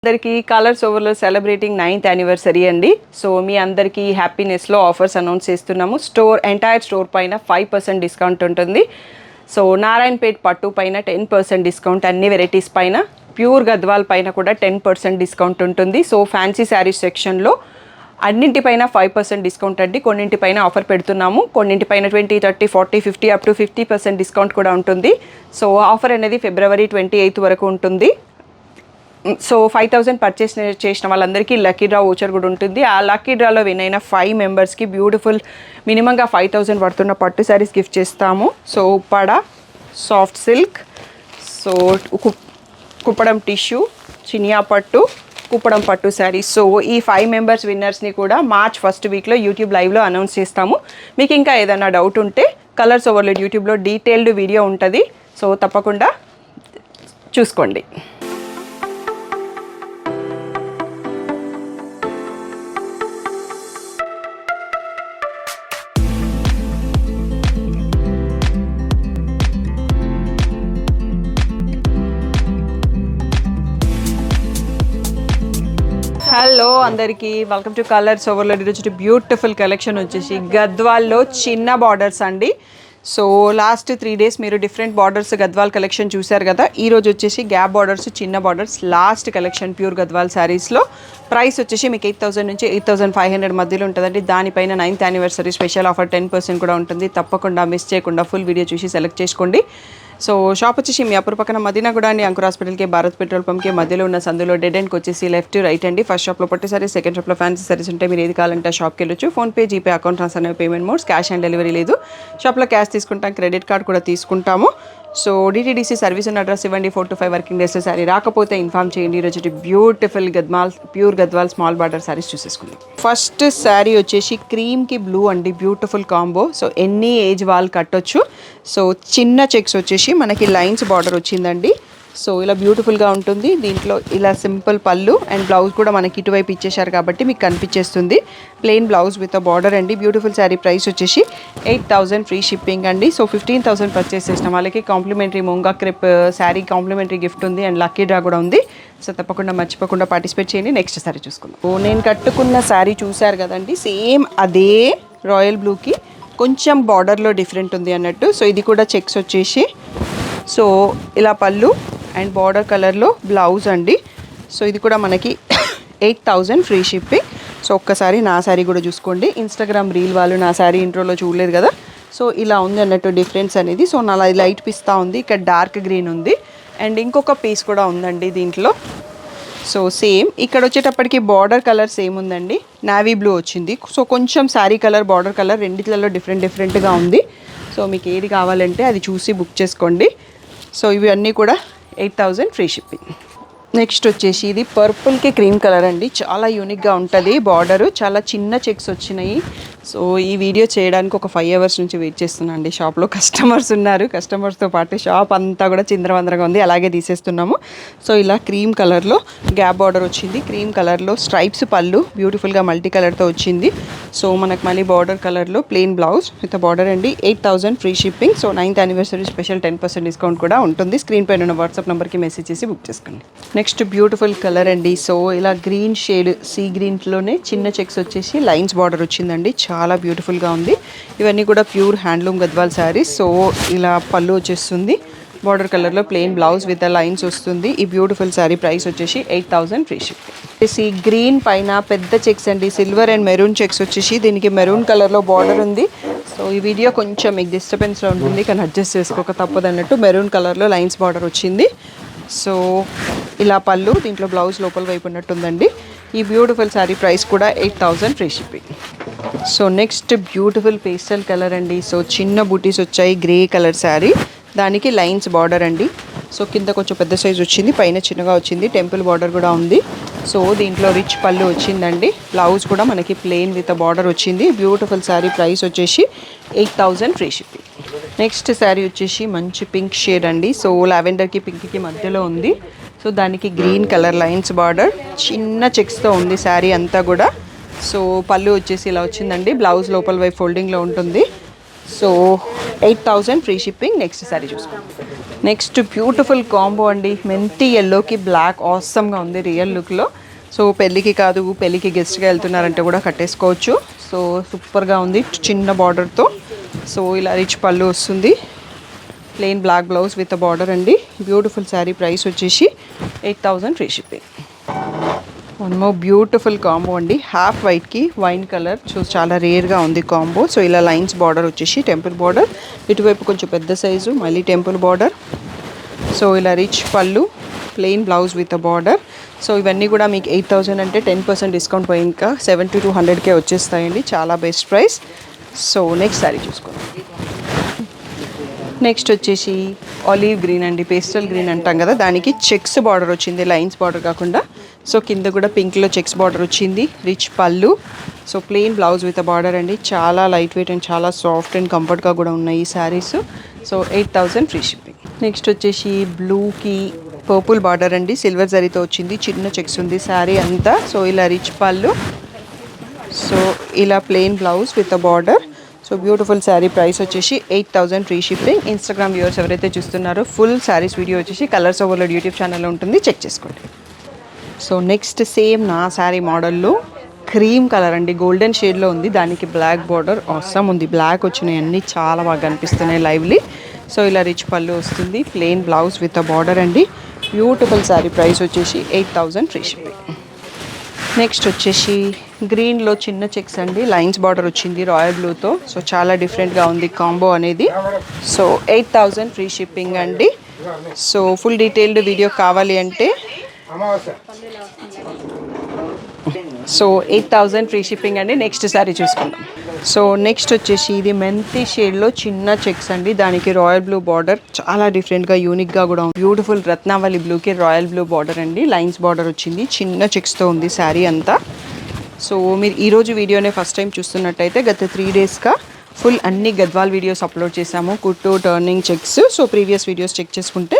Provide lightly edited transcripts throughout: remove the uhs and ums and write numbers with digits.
అందరికీ కలర్స్ ఓవర్లో celebrating 9th anniversary అండి. సో మీ అందరికీ హ్యాపీనెస్లో ఆఫర్స్ అనౌన్స్ చేస్తున్నాము. ఎంటైర్ స్టోర్ పైన 5% డిస్కౌంట్ ఉంటుంది. సో నారాయణపేట్ పట్టు పైన 10% డిస్కౌంట్, అన్ని వెరైటీస్ పైన, ప్యూర్ గద్వాల్ పైన కూడా 10% డిస్కౌంట్ ఉంటుంది. సో ఫ్యాన్సీ శారీస్ సెక్షన్లో అన్నింటిపైన 5% డిస్కౌంట్ అండి. కొన్నింటిపైన ఆఫర్ పెడుతున్నాము, కొన్నింటిపైన 20, 30, 40, 50 అప్ టు 50% డిస్కౌంట్ కూడా ఉంటుంది. సో ఆఫర్ అనేది February 28 వరకు ఉంటుంది. సో 5,000 పర్చేస్ చేసిన వాళ్ళందరికీ లక్కీ డ్రా ఓచర్ కూడా ఉంటుంది. ఆ లక్కీ డ్రాలో విన్ అయిన 5 మెంబర్స్కి బ్యూటిఫుల్ మినిమంగా 5,000 పడుతున్న పట్టు శారీస్ గిఫ్ట్ చేస్తాము. So Uppada, soft silk, so Kuppadam tissue, Chiniya పట్టు, కుప్పడం పట్టు శారీస్. సో ఈ 5 మెంబర్స్ విన్నర్స్ని కూడా మార్చ్ 1st వీక్లో యూట్యూబ్ లైవ్లో అనౌన్స్ చేస్తాము. మీకు ఇంకా ఏదైనా డౌట్ ఉంటే కలర్స్ ఓవర్లోడ్ యూట్యూబ్లో డీటెయిల్డ్ వీడియో ఉంటుంది. సో తప్పకుండా చూసుకోండి. హలో అందరికీ, వెల్కమ్ టు కలర్స్ ఓవర్లోడ్. ఈరోజు బ్యూటిఫుల్ కలెక్షన్ వచ్చేసి గద్వాల్లో చిన్న బార్డర్స్ అండి. సో లాస్ట్ 3 days మీరు డిఫరెంట్ బార్డర్స్ గద్వాల్ కలెక్షన్ చూశారు కదా. ఈరోజు వచ్చేసి గ్యాప్ బార్డర్స్, చిన్న borders last collection pure Gadwal శారీస్లో. ప్రైస్ వచ్చేసి మీకు 8,000 నుంచి 8,500 మధ్యలో ఉంటుందండి. దానిపైన 9th యానివర్సరీ స్పెషల్ ఆఫర్ 10% కూడా ఉంటుంది. తప్పకుండా మిస్ చేయకుండా ఫుల్ వీడియో చూసి సెలెక్ట్ చేసుకోండి. సో షాప్ వచ్చేసి మీ అప్పుడు పక్కన మదీనాగూడ అండి, అంకుర్ హాస్పిటల్కి, భారత్ పెట్రోల్ పంప్కి మధ్యలో ఉన్న సందులో డెడ్ ఎండ్కి వచ్చేసి లెఫ్ట్ రైట్ అండి. ఫస్ట్ షాప్లో పట్టు సారీస్, సెకండ్ షాప్లో ఫ్యాన్సీ సారీస్ ఉంటాయి. మీరు ఏది కావాలంటే షాప్కి వెళ్ళొచ్చు. ఫోన్పే, జీపే, అకౌంట్ ట్రాన్స్ఫర్ అనేవి payment modes. Cash on delivery లేదు. షాప్లో క్యాష్ తీసుకుంటాం, క్రెడిట్ కార్డ్ కూడా తీసుకుంటాము. సో DTDC సర్వీస్ ఉన్న అడ్రస్ ఇవ్వండి. 4 to 5 వర్కింగ్ డేస్లో శారీ రాకపోతే ఇన్ఫామ్ చేయండి. ఈరోజు beautiful pure Gadwal small border saris చూసేసుకుందాం. ఫస్ట్ శారీ వచ్చేసి క్రీమ్కి బ్లూ అండి, బ్యూటిఫుల్ కాంబో. సో ఎన్ని ఏజ్ వాళ్ళు కట్టొచ్చు. సో చిన్న చెక్స్ వచ్చేసి మనకి లైన్స్ బార్డర్ వచ్చిందండి. సో ఇలా బ్యూటిఫుల్గా ఉంటుంది. దీంట్లో ఇలా సింపుల్ పళ్ళు అండ్ బ్లౌజ్ కూడా మనకి ఇటువైపు ఇచ్చేశారు కాబట్టి మీకు కనిపించేస్తుంది. ప్లెయిన్ బ్లౌజ్ విత్ బార్డర్ అండి. బ్యూటిఫుల్ శారీ. ప్రైస్ వచ్చేసి 8,000 ఫ్రీ షిప్పింగ్ అండి. సో 15,000 పర్చేస్ చేసిన వాళ్ళకి complimentary munga crepe sari complimentary gift ఉంది అండ్ లక్కీ డ్రా కూడా ఉంది. సో తప్పకుండా మర్చిపోకుండా పార్టిసిపేట్ చేయండి. నెక్స్ట్ శారీ చూసుకుందాం. నేను కట్టుకున్న శారీ చూశారు కదండి, సేమ్ అదే రాయల్ బ్లూకి కొంచెం బార్డర్లో డిఫరెంట్ ఉంది అన్నట్టు. సో ఇది కూడా చెక్స్ వచ్చేసి సో ఇలా పళ్ళు అండ్ బార్డర్ కలర్లో బ్లౌజ్ అండి. సో ఇది కూడా మనకి 8,000 ఫ్రీ షిప్పింగ్. సో ఒక్కసారి నా శారీ కూడా చూసుకోండి. ఇన్స్టాగ్రామ్ రీల్ వాళ్ళు నా శారీ ఇంట్రోలో చూడలేదు కదా. సో ఇలా ఉంది అన్నట్టు డిఫరెన్స్ అనేది. సో నా లైట్ పిస్తా ఉంది, ఇక్కడ డార్క్ గ్రీన్ ఉంది అండ్ ఇంకొక పీస్ కూడా ఉందండి దీంట్లో. సో సేమ్ ఇక్కడ వచ్చేటప్పటికి బార్డర్ కలర్ సేమ్ ఉందండి, నావీ బ్లూ వచ్చింది. సో కొంచెం శారీ కలర్, బార్డర్ కలర్ రెండిట్లలో డిఫరెంట్గా ఉంది. సో మీకు ఏది కావాలంటే అది చూసి బుక్ చేసుకోండి. సో ఇవి అన్నీ కూడా 8,000 ఫ్రీ షిప్పింగ్. నెక్స్ట్ వచ్చేసి ఇది పర్పుల్కి క్రీమ్ కలర్ అండి, చాలా యూనిక్గా ఉంటుంది. బార్డరు చాలా చిన్న చెక్స్ వచ్చినాయి. సో ఈ వీడియో చేయడానికి ఒక 5 hours నుంచి వెయిట్ చేస్తున్నాను అండి. షాప్లో కస్టమర్స్ ఉన్నారు, కస్టమర్స్తో పాటు షాప్ అంతా కూడా చిందరవందరగా ఉంది, అలాగే తీసేస్తున్నాము. సో ఇలా క్రీమ్ కలర్లో గ్యాప్ బార్డర్ వచ్చింది, క్రీమ్ కలర్లో స్ట్రైప్స్ పళ్ళు బ్యూటిఫుల్గా మల్టీ కలర్తో వచ్చింది. సో మనకు మళ్ళీ బార్డర్ కలర్లో ప్లెయిన్ బ్లౌజ్ విత్ బార్డర్ అండి. 8,000 free shipping. So 9th anniversary special 10% discount కూడా ఉంటుంది. స్క్రీన్ పైన ఉన్న వాట్సాప్ నెంబర్కి మెసేజ్ చేసి బుక్ చేసుకోండి. నెక్స్ట్ బ్యూటిఫుల్ కలర్ అండి. సో ఇలా గ్రీన్ షేడ్, సీ గ్రీన్లోనే చిన్న చెక్స్ వచ్చేసి లైన్స్ బార్డర్ వచ్చిందండి, చాలా బ్యూటిఫుల్గా ఉంది. ఇవన్నీ కూడా pure handloom Gadwal saris. So ఇలా పళ్ళు వచ్చేస్తుంది, బార్డర్ కలర్లో ప్లెయిన్ బ్లౌజ్ విత్ లైన్స్ వస్తుంది. ఈ బ్యూటిఫుల్ శారీ ప్రైస్ వచ్చేసి 8,000 ఫ్రీ షిప్పింగ్. ఈ గ్రీన్ పైన పెద్ద చెక్స్ అండి, సిల్వర్ అండ్ మెరూన్ చెక్స్ వచ్చేసి దీనికి మెరూన్ కలర్లో బార్డర్ ఉంది. సో ఈ వీడియో కొంచెం మీకు డిస్టర్బెన్స్లో ఉంటుంది కానీ అడ్జస్ట్ చేసుకోక తప్పదు అన్నట్టు. మెరూన్ కలర్లో లైన్స్ బార్డర్ వచ్చింది. సో ఇలా పళ్ళు, దీంట్లో బ్లౌజ్ లోపల వైపు ఉన్నట్టుందండి. ఈ బ్యూటిఫుల్ శారీ ప్రైస్ కూడా 8,000 free shipping. So next beautiful pastel colour అండి. సో చిన్న బూటీస్ వచ్చాయి, గ్రే కలర్ శారీ, దానికి లైన్స్ బార్డర్ అండి. సో కింద కొంచెం పెద్ద సైజ్ వచ్చింది, పైన చిన్నగా వచ్చింది, టెంపుల్ బార్డర్ కూడా ఉంది. సో దీంట్లో రిచ్ పళ్ళు వచ్చిందండి, బ్లౌజ్ కూడా మనకి ప్లెయిన్ విత్ బార్డర్ వచ్చింది. బ్యూటిఫుల్ శారీ ప్రైస్ వచ్చేసి 8,000 ఫ్రీ షిప్పింగ్. నెక్స్ట్ శారీ వచ్చేసి మంచి పింక్ షేడ్ అండి. సో లావెండర్కి పింక్కి మధ్యలో ఉంది. సో దానికి గ్రీన్ కలర్ లైన్స్ బార్డర్, చిన్న చెక్స్తో ఉంది శారీ అంతా కూడా. సో పళ్ళు వచ్చేసి ఇలా వచ్చిందండి, బ్లౌజ్ లోపల వైపు ఫోల్డింగ్లో ఉంటుంది. So 8,000 free shipping. Next sari చూసుకోండి. నెక్స్ట్ బ్యూటిఫుల్ కాంబో అండి, మెంతి ఎల్లోకి బ్లాక్ ఆసమ్గా ఉంది రియల్ లుక్లో. సో పెళ్ళికి కాదు, పెళ్ళికి గెస్ట్గా వెళ్తున్నారంటే కూడా కట్టేసుకోవచ్చు. సో సూపర్గా ఉంది చిన్న బార్డర్తో. సో ఇలా రిచ్ పళ్ళు వస్తుంది, plain black blouse with border అండి. బ్యూటిఫుల్ శారీ, ప్రైస్ వచ్చేసి 8,000 free shipping. One more beautiful combo అండి, హాఫ్ వైట్కి వైన్ కలర్. సో చాలా రేర్గా ఉంది కాంబో. సో ఇలా లైన్స్ బార్డర్ వచ్చేసి టెంపుల్ బార్డర్, ఇటువైపు కొంచెం పెద్ద సైజు, మళ్ళీ టెంపుల్ బార్డర్. సో ఇలా రిచ్ పళ్ళు, plain blouse with border. So ఇవన్నీ కూడా మీకు 8,000 అంటే 10% డిస్కౌంట్ పోయి ఇంకా 70-100కే వచ్చేస్తాయండి. చాలా best price. So next sari చూసుకోండి. నెక్స్ట్ వచ్చేసి ఆలివ్ గ్రీన్ అండి, పేస్టల్ గ్రీన్ అంటాం కదా, దానికి చెక్స్ బార్డర్ వచ్చింది, లైన్స్ బార్డర్ కాకుండా. సో కింద కూడా పింక్లో చెక్స్ బార్డర్ వచ్చింది, రిచ్ పళ్ళు. So plain blouse with border అండి. చాలా లైట్ వెయిట్ అండ్ చాలా సాఫ్ట్ అండ్ కంఫర్ట్గా కూడా ఉన్నాయి ఈ saris. So 8,000 free shipping. Next వచ్చేసి బ్లూకి పర్పుల్ బార్డర్ అండి, సిల్వర్ జరీతో వచ్చింది, చిన్న చెక్స్ ఉంది శారీ అంతా. సో ఇలా రిచ్ పళ్ళు, సో ఇలా plain blouse with border. So beautiful sari, price వచ్చేసి 8,000 ఫ్రీ షిప్పింగ్. ఇన్స్టాగ్రామ్ వ్యూవర్స్ ఎవరైతే చూస్తున్నారో ఫుల్ శారీస్ వీడియో వచ్చేసి కలర్స్ ఓవర్లోడ్ యూట్యూబ్ ఛానల్లో ఉంటుంది, చెక్ చేసుకోండి. సో నెక్స్ట్ సేమ్ నా శారీ మోడల్లో క్రీమ్ కలర్ అండి, గోల్డెన్ షేడ్లో ఉంది, దానికి బ్లాక్ బార్డర్ ఆసమ్ ఉంది. బ్లాక్ వచ్చినాయి అన్నీ చాలా బాగా కనిపిస్తున్నాయి లైవ్లీ. సో ఇలా రిచ్ పళ్ళు వస్తుంది, ప్లెయిన్ బ్లౌజ్ విత్ బార్డర్ అండి. బ్యూటిఫుల్ శారీ, ప్రైస్ వచ్చేసి 8,000 ఫ్రీ షిప్పింగ్. నెక్స్ట్ వచ్చేసి గ్రీన్లో చిన్న చెక్స్ అండి, లైన్స్ బార్డర్ వచ్చింది రాయల్ బ్లూతో. సో చాలా డిఫరెంట్గా ఉంది కాంబో అనేది. సో 8,000 ఫ్రీ షిప్పింగ్ అండి. సో ఫుల్ డీటెయిల్డ్ వీడియో కావాలి అంటే సో 8,000 ఫ్రీ షిప్పింగ్ అండి. నెక్స్ట్ శారీ చూసుకుందాం. సో నెక్స్ట్ వచ్చేసి ఇది మెంతి షేడ్లో చిన్న చెక్స్ అండి, దానికి రాయల్ బ్లూ బార్డర్, చాలా డిఫరెంట్గా యూనిక్గా కూడా ఉంది. బ్యూటిఫుల్ రత్నావళి బ్లూకి రాయల్ బ్లూ బార్డర్ అండి, లైన్స్ బార్డర్ వచ్చింది, చిన్న చెక్స్తో ఉంది శారీ అంతా. సో మీరు ఈరోజు వీడియోనే ఫస్ట్ టైం చూస్తున్నట్టయితే గత 3 డేస్గా ఫుల్ అన్ని గద్వాల్ వీడియోస్ అప్లోడ్ చేశాము, కుట్టు turning checks. So previous videos check చేసుకుంటే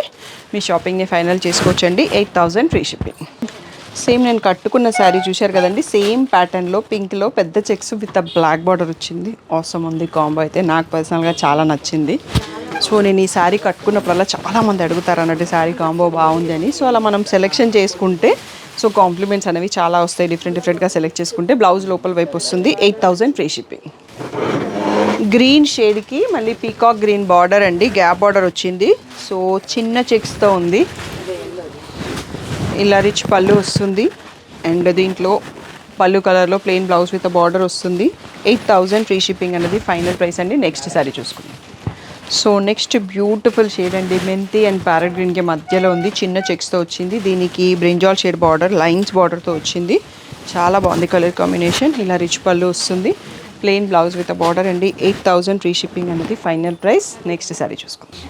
మీ షాపింగ్ని ఫైనల్ చేసుకోవచ్చండి. 8,000 ఫ్రీ షిప్పింగ్. సేమ్ నేను కట్టుకున్న శారీ చూశారు కదండి, సేమ్ ప్యాటర్న్లో పింక్లో పెద్ద చెక్స్ విత్ బ్లాక్ బార్డర్ వచ్చింది. ఆసమ్ ఉంది కాంబో అయితే, నాకు పర్సనల్గా చాలా నచ్చింది. సో నేను ఈ శారీ కట్టుకున్నప్పుడల్లా చాలామంది అడుగుతారు అన్నట్టు శారీ కాంబో బాగుంది అని. సో అలా మనం సెలెక్షన్ చేసుకుంటే సో కాంప్లిమెంట్స్ అనేవి చాలా వస్తాయి, డిఫరెంట్గా సెలెక్ట్ చేసుకుంటే. బ్లౌజ్ లోపల వైపు వస్తుంది, 8,000 ఫ్రీ షిప్పింగ్. గ్రీన్ షేడ్కి మళ్ళీ పీకాక్ గ్రీన్ బార్డర్ అండి, గ్యాప్ బార్డర్ వచ్చింది. సో చిన్న చెక్స్తో ఉంది, ఇలా రిచ్ పళ్ళు వస్తుంది అండ్ దీంట్లో పళ్ళు కలర్లో ప్లెయిన్ బ్లౌజ్ విత్ బార్డర్ వస్తుంది. 8,000 ఫ్రీ షిప్పింగ్ అనేది ఫైనల్ ప్రైస్ అండి. నెక్స్ట్ శారీ చూసుకుందాం. సో నెక్స్ట్ బ్యూటిఫుల్ షేడ్ అండి, మెంతి అండ్ ప్యారెట్ గ్రీన్కి మధ్యలో ఉంది, చిన్న చెక్స్తో వచ్చింది. దీనికి బ్రింజాల్ షేడ్ బార్డర్, లైన్స్ బార్డర్తో వచ్చింది, చాలా బాగుంది కలర్ కాంబినేషన్. ఇలా రిచ్ పళ్ళు వస్తుంది, ప్లెయిన్ బ్లౌజ్ విత్ బార్డర్ అండి. 8,000 ఫ్రీ షిప్పింగ్ అనేది ఫైనల్ ప్రైస్. నెక్స్ట్ శారీ చూసుకుందాం.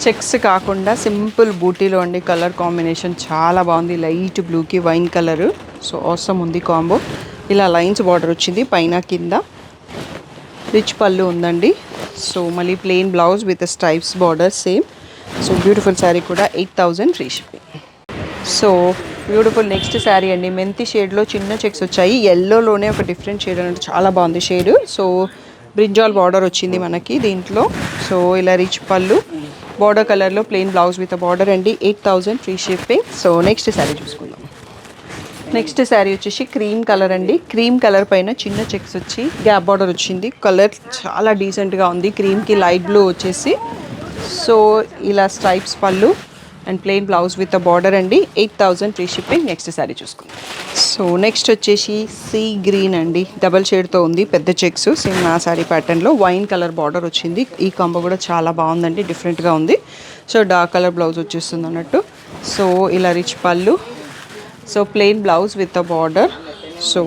చెక్స్ కాకుండా సింపుల్ బూటీలో అండి, కలర్ కాంబినేషన్ చాలా బాగుంది, లైట్ బ్లూకి వైన్ కలర్. సో ఆసమ్ ఉంది కాంబో. ఇలా లైన్స్ బార్డర్ వచ్చింది పైన కింద, రిచ్ పళ్ళు ఉందండి. సో మళ్ళీ plain blouse with stripes border same. So beautiful sari కూడా 8,000 free shipping. So beautiful next sari అండి, మెంతి షేడ్లో చిన్న చెక్స్ వచ్చాయి, ఎల్లోలోనే ఒక డిఫరెంట్ షేడ్ అన్నట్టు చాలా బాగుంది షేడ్. సో బ్రింజాల్ బార్డర్ వచ్చింది మనకి దీంట్లో. సో ఇలా రిచ్ పళ్ళు, బార్డర్ కలర్లో ప్లెయిన్ బ్లౌజ్ విత్ బార్డర్ అండి. 8,000 free shipping. So next sari చూసుకుందాం. నెక్స్ట్ శారీ వచ్చేసి క్రీమ్ కలర్ అండి, క్రీమ్ కలర్ పైన చిన్న చెక్స్ వచ్చి గ్యాప్ బార్డర్ వచ్చింది. కలర్ చాలా డీసెంట్గా ఉంది, క్రీమ్కి లైట్ బ్లూ వచ్చేసి. సో ఇలా స్ట్రైప్స్ పళ్ళు and plain blouse with border అండి. 8,000 ఫ్రీ షిప్పింగ్. నెక్స్ట్ శారీ చూసుకుందాం. సో నెక్స్ట్ వచ్చేసి సీ గ్రీన్ అండి, డబల్ షేడ్తో ఉంది, పెద్ద చెక్స్ సేమ్ నా శారీ ప్యాటర్న్లో వైన్ కలర్ బార్డర్ వచ్చింది. ఈ కాంబో కూడా చాలా బాగుందండి, డిఫరెంట్గా ఉంది. సో డార్క్ కలర్ బ్లౌజ్ వచ్చేస్తుంది అన్నట్టు. సో ఇలా రిచ్ పళ్ళు, so plain blouse with border. So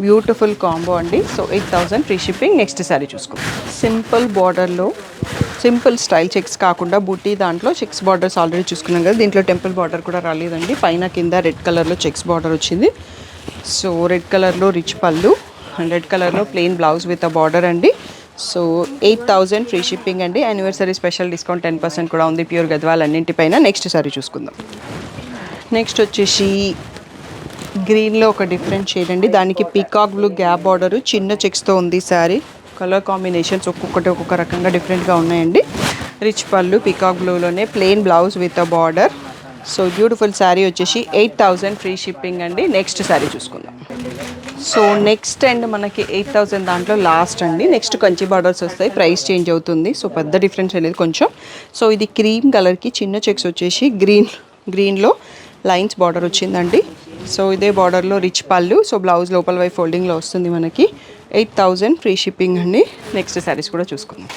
beautiful combo అండి. So 8,000 free shipping. Next sari చూసుకుందాం. సింపుల్ బార్డర్లో సింపుల్ స్టైల్ చెక్స్ కాకుండా బూటీ దాంట్లో చెక్స్ బార్డర్స్ ఆల్రెడీ చూసుకున్నాం కదా, దీంట్లో టెంపుల్ బార్డర్ కూడా రాలేదండి. పైన కింద రెడ్ కలర్లో చెక్స్ బార్డర్ వచ్చింది. సో రెడ్ కలర్లో రిచ్ పళ్ళు అండ్ రెడ్ కలర్లో ప్లెయిన్ బ్లౌజ్ విత్ బార్డర్ అండి. సో 8,000 ఫ్రీ షిప్పింగ్ అండి. యానివర్సరీ స్పెషల్ డిస్కౌంట్ 10% కూడా ఉంది ప్యూర్ గద్వాల్ అన్నింటిపైన. నెక్స్ట్ శారీ చూసుకుందాం. నెక్స్ట్ వచ్చేసి గ్రీన్లో ఒక డిఫరెంట్ షేడ్ అండి, దానికి పీకాక్ బ్లూ గ్యాప్ బార్డరు, చిన్న చెక్స్తో ఉంది శారీ. కలర్ కాంబినేషన్స్ ఒక్కొక్కటి ఒక్కొక్క రకంగా డిఫరెంట్గా ఉన్నాయండి. రిచ్ పళ్ళు పికాక్ బ్లూలోనే plain blouse with a border. So beautiful sari వచ్చేసి 8,000 ఫ్రీ షిప్పింగ్ అండి. నెక్స్ట్ శారీ చూసుకుందాం. సో నెక్స్ట్ అండ్ మనకి 8,000 దాంట్లో లాస్ట్ అండి. నెక్స్ట్ కంచి బార్డర్స్ వస్తాయి, ప్రైస్ చేంజ్ అవుతుంది. సో పెద్ద డిఫరెన్స్ అనేది కొంచెం. సో ఇది క్రీమ్ కలర్కి చిన్న చెక్స్ వచ్చేసి గ్రీన్లో లైన్స్ బార్డర్ వచ్చిందండి. సో ఇదే బార్డర్లో రిచ్ పళ్ళు. సో బ్లౌజ్ లోపల వైపు ఫోల్డింగ్లో వస్తుంది మనకి. 8,000 ఫ్రీ షిప్పింగ్ అండి. నెక్స్ట్ శారీస్ కూడా చూసుకుందాం.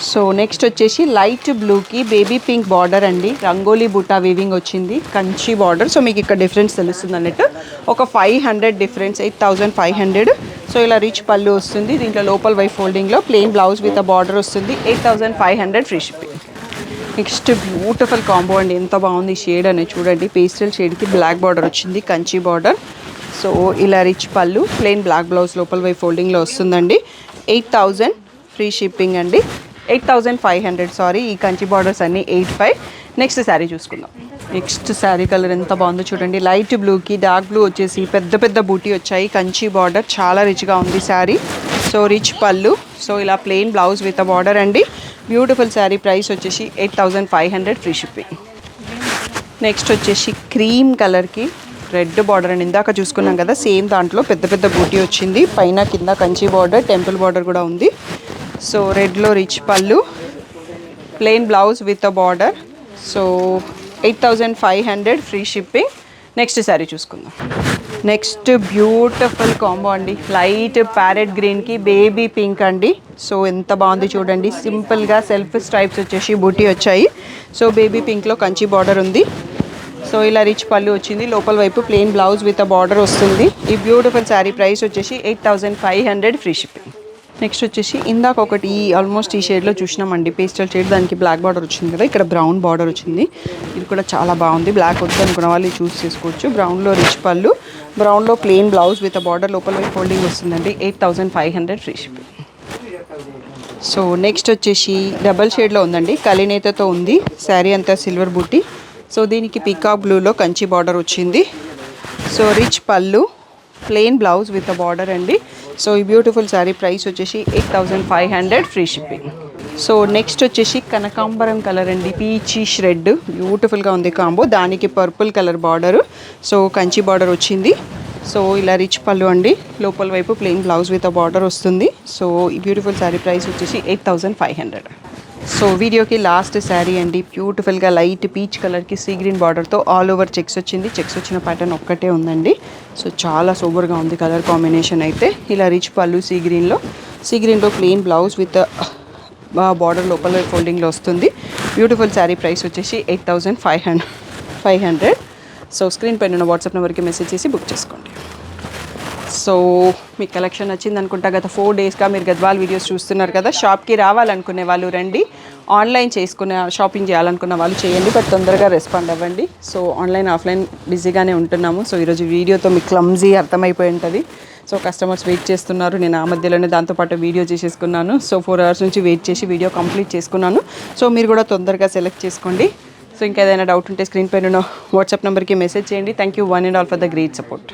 సో నెక్స్ట్ వచ్చేసి లైట్ బ్లూకి బేబీ పింక్ బార్డర్ అండి. రంగోలీ బుట్టా వీవింగ్ వచ్చింది, కంచి బార్డర్. సో మీకు ఇక్కడ డిఫరెన్స్ తెలుస్తుంది అన్నట్టు. ఒక 500 డిఫరెన్స్, 8,500. సో ఇలా రిచ్ పళ్ళు వస్తుంది. దీంట్లో లోపల వైపు ఫోల్డింగ్లో plain blouse with a border వస్తుంది. 8,500 free shipping. Next beautiful combo అండి. ఎంత బాగుంది షేడ్ అనేది చూడండి. పేస్టల్ షేడ్కి బ్లాక్ బార్డర్ వచ్చింది, కంచి బార్డర్. సో ఇలా రిచ్ పళ్ళు, ప్లెయిన్ బ్లాక్ బ్లౌజ్ లోపల వైపు ఫోల్డింగ్లో వస్తుందండి. 8,000 ఫ్రీ షిప్పింగ్ అండి. 8,500 సారీ. ఈ కంచి బార్డర్స్ అన్నీ 8,500. నెక్స్ట్ శారీ చూసుకుందాం. నెక్స్ట్ శారీ కలర్ ఎంత బాగుందో చూడండి. లైట్ బ్లూకి డార్క్ బ్లూ వచ్చేసి పెద్ద పెద్ద బూటీ వచ్చాయి, కంచి బార్డర్. చాలా రిచ్గా ఉంది శారీ. సో రిచ్ పళ్ళు. సో ఇలా plain blouse with a border అండి. బ్యూటిఫుల్ శారీ. ప్రైస్ వచ్చేసి 8,500 ఫ్రీ షిప్పింగ్. నెక్స్ట్ వచ్చేసి క్రీమ్ కలర్కి రెడ్ బార్డర్ అండి. ఇందాక చూసుకున్నాం కదా, సేమ్ దాంట్లో పెద్ద పెద్ద బూటీ వచ్చింది. పైన కింద కంచి బార్డర్, టెంపుల్ బార్డర్ కూడా ఉంది. సో రెడ్లో రిచ్ పళ్ళు, plain blouse with a border. So 8,500 free shipping. Next sari చూసుకుందాం. నెక్స్ట్ బ్యూటిఫుల్ కాంబో అండి. లైట్ ప్యారెట్ గ్రీన్కి బేబీ పింక్ అండి. సో ఎంత బాగుంది చూడండి. సింపుల్గా సెల్ఫ్ స్ట్రైప్స్ వచ్చేసి బూటీ వచ్చాయి. సో బేబీ పింక్లో కంచి బార్డర్ ఉంది. సో ఇలా రిచ్ పళ్ళు వచ్చింది. లోపల వైపు plain blouse with a border వస్తుంది. ఈ బ్యూటిఫుల్ శారీ ప్రైస్ వచ్చేసి 8,500 ఫ్రీ షిప్పింగ్. నెక్స్ట్ వచ్చేసి ఇందాక ఒకటి ఆల్మోస్ట్ ఈ షేడ్లో చూసినామండి, పేస్టల్ షేడ్. దానికి బ్లాక్ బార్డర్ వచ్చింది కదా, ఇక్కడ బ్రౌన్ బార్డర్ వచ్చింది. ఇది కూడా చాలా బాగుంది. బ్లాక్ వద్దు అనుకున్న వాళ్ళు చూస్ చేసుకోవచ్చు. బ్రౌన్లో రిచ్ పళ్ళు, బ్రౌన్లో ప్లెయిన్ బ్లౌజ్ విత్ బార్డర్, లోపల వైపు ఫోల్డింగ్ వస్తుందండి. 8,500 ఫ్రీ షిప్పింగ్. సో నెక్స్ట్ వచ్చేసి డబల్ షేడ్లో ఉందండి, కలినేతతో ఉంది. శారీ అంతా సిల్వర్ బూటీ. సో దీనికి పీకాక్ బ్లూలో కంచి బార్డర్ వచ్చింది. సో రిచ్ పళ్ళు, plain blouse with a border అండి. సో ఈ బ్యూటిఫుల్ శారీ ప్రైస్ వచ్చేసి 8,500 ఫ్రీ షిప్పింగ్. సో నెక్స్ట్ వచ్చేసి కనకాంబరం కలర్ అండి, పీచిష్ రెడ్. బ్యూటిఫుల్గా ఉంది కాంబో. దానికి purple colour border. So Kanchi border వచ్చింది. సో ఇలా రిచ్ పళ్ళు అండి. లోపల వైపు plain blouse with a border వస్తుంది. సో ఈ బ్యూటిఫుల్ శారీ ప్రైస్ వచ్చేసి 8,500. సో వీడియోకి లాస్ట్ శారీ అండి. బ్యూటిఫుల్గా లైట్ పీచ్ కలర్కి సీ గ్రీన్ బార్డర్తో ఆల్ ఓవర్ చెక్స్ వచ్చింది. చెక్స్ వచ్చిన ప్యాటర్న్ ఒక్కటే ఉందండి. సో చాలా సూపర్గా ఉంది కలర్ కాంబినేషన్ అయితే. ఇలా రిచ్ పళ్ళు సీ గ్రీన్లో ప్లెయిన్ బ్లౌజ్ విత్ బార్డర్ లోపల ఫోల్డింగ్లో వస్తుంది. బ్యూటిఫుల్ శారీ ప్రైస్ వచ్చేసి 8,500. సో స్క్రీన్ పైన ఉన్న వాట్సాప్ నెంబర్కి మెసేజ్ చేసి బుక్ చేసుకోండి. సో మీ కలెక్షన్ నచ్చింది అనుకుంటా. గత 4 డేస్గా మీరు గద్వాల్ వీడియోస్ చూస్తున్నారు కదా. షాప్కి రావాలనుకునే వాళ్ళు రండి. ఆన్లైన్ షాపింగ్ చేయాలనుకున్న వాళ్ళు చేయండి, బట్ తొందరగా రెస్పాండ్ అవ్వండి. సో ఆన్లైన్ ఆఫ్లైన్ బిజీగానే ఉంటున్నాము. సో ఈరోజు వీడియోతో మీకు క్లమ్జీ అర్థమైపోయి ఉంటుంది. సో కస్టమర్స్ వెయిట్ చేస్తున్నారు. నేను ఆ మధ్యలోనే దాంతోపాటు వీడియో చేసేసుకున్నాను. సో 4 hours నుంచి వెయిట్ చేసి వీడియో కంప్లీట్ చేసుకున్నాను. సో మీరు కూడా తొందరగా సెలెక్ట్ చేసుకోండి. సో ఇంకేదైనా డౌట్ ఉంటే స్క్రీన్ పైన వాట్సాప్ నెంబర్కి మెసేజ్ చేయండి. Thank you one and all for the great support.